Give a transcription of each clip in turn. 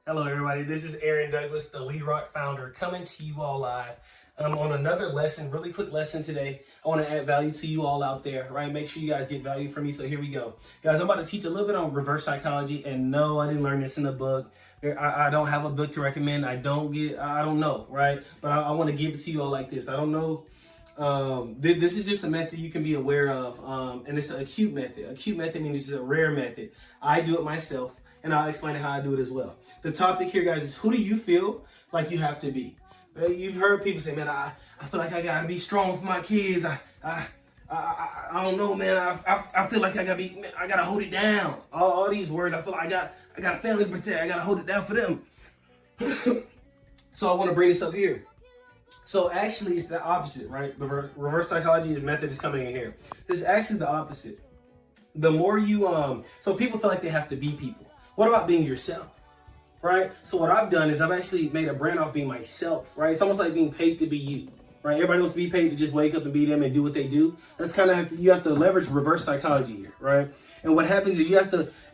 Hello, everybody. This is Aaron Douglas, the Lee Rock founder, coming to you all live. On another lesson, really quick lesson today. I want to add value to you all out there, right? Make sure you guys get value from me. So here we go. Guys, I'm about to teach a little bit on reverse psychology. And no, I didn't learn this in a book. I don't have a book to recommend. I don't know, right? But I want to give it to you all like this. I don't know. This is just a method you can be aware of. And it's an acute method. Acute method means it's a rare method. I do it myself. And I'll explain how I do it as well. The topic here, guys, is who do you feel like you have to be? You've heard people say, man, I feel like I gotta be strong for my kids. I don't know, man. I feel like I gotta hold it down. All these words, I feel like I got a family to protect. I gotta hold it down for them. So I want to bring this up here. So actually, it's the opposite, right? The reverse psychology method is coming in here. This is actually the opposite. The more you so people feel like they have to be people. What about being yourself, right? So what I've done is I've actually made a brand off being myself, right? It's almost like being paid to be you, right? Everybody wants to be paid to just wake up and be them and do what they do. That's kind of, you have to leverage reverse psychology here, right? And what happens is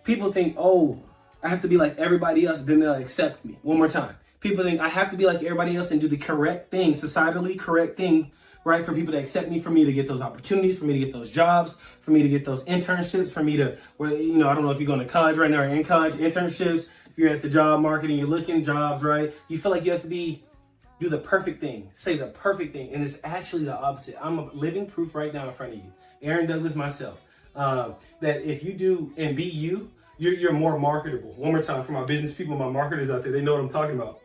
people think, oh, I have to be like everybody else, then they'll accept me. One more time. People think I have to be like everybody else and do the correct thing, societally correct thing, right? For people to accept me, for me to get those opportunities, for me to get those jobs, for me to get those internships, for me to, I don't know if you're going to college right now or in college, internships, if you're at the job market and you're looking jobs, right? You feel like you have to do the perfect thing, say the perfect thing. And it's actually the opposite. I'm a living proof right now in front of you. Aaron Douglas, myself, that if you do and be you, you're more marketable. One more time for my business people, my marketers out there, they know what I'm talking about.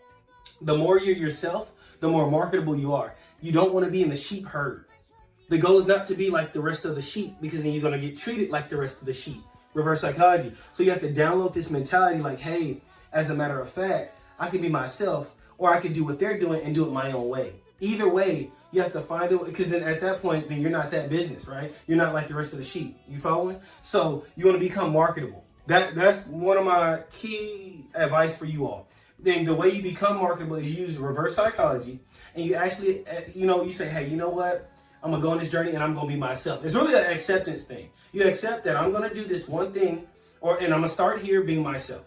The more you're yourself, the more marketable you are. You don't want to be in the sheep herd. The goal is not to be like the rest of the sheep, because then you're going to get treated like the rest of the sheep. Reverse psychology. So you have to download this mentality like, hey, as a matter of fact, I can be myself, or I can do what they're doing and do it my own way. Either way, you have to find it, because then at that point, then you're not that business, right? You're not like the rest of the sheep. You following? So you want to become marketable. That's one of my key advice for you all. Then the way you become marketable is you use reverse psychology, and you actually, you say, hey, you know what? I'm going to go on this journey and I'm going to be myself. It's really an acceptance thing. You accept that I'm going to do this one thing, and I'm going to start here being myself.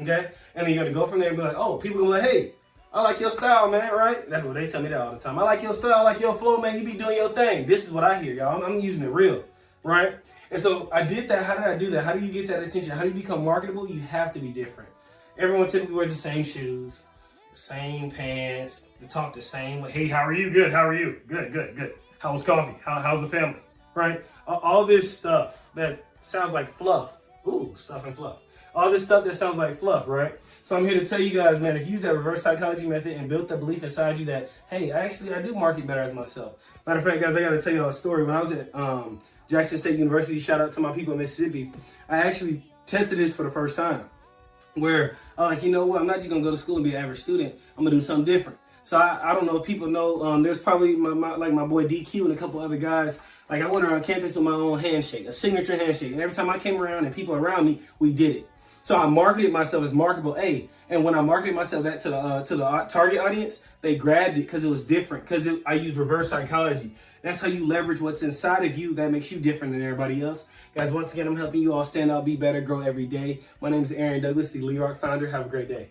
Okay? And then you're going to go from there and be like, oh, people going to be like, hey, I like your style, man, right? That's what they tell me that all the time. I like your style, I like your flow, man. You be doing your thing. This is what I hear, y'all. I'm using it real, right? And so I did that. How did I do that? How do you get that attention? How do you become marketable? You have to be different. Everyone typically wears the same shoes, the same pants, they talk the same way. Hey, how are you? Good. How are you? Good, good, good. How was coffee? How's the family? Right? All this stuff that sounds like fluff. Ooh, stuff and fluff. All this stuff that sounds like fluff, right? So I'm here to tell you guys, man, if you use that reverse psychology method and build the belief inside you that, hey, I do market better as myself. Matter of fact, guys, I got to tell you a story. When I was at Jackson State University, shout out to my people in Mississippi, I actually tested this for the first time. Where you know what, I'm not just gonna go to school and be an average student. I'm gonna do something different. So I don't know if people know. There's probably my boy DQ and a couple other guys. Like, I went around campus with my own handshake, a signature handshake, and every time I came around and people around me, we did it. So I marketed myself as marketable. And when I marketed myself that to the target audience, they grabbed it because it was different. Because I used reverse psychology. That's how you leverage what's inside of you that makes you different than everybody else. Guys, once again, I'm helping you all stand out, be better, grow every day. My name is Aaron Douglas, the Lee Rock founder. Have a great day.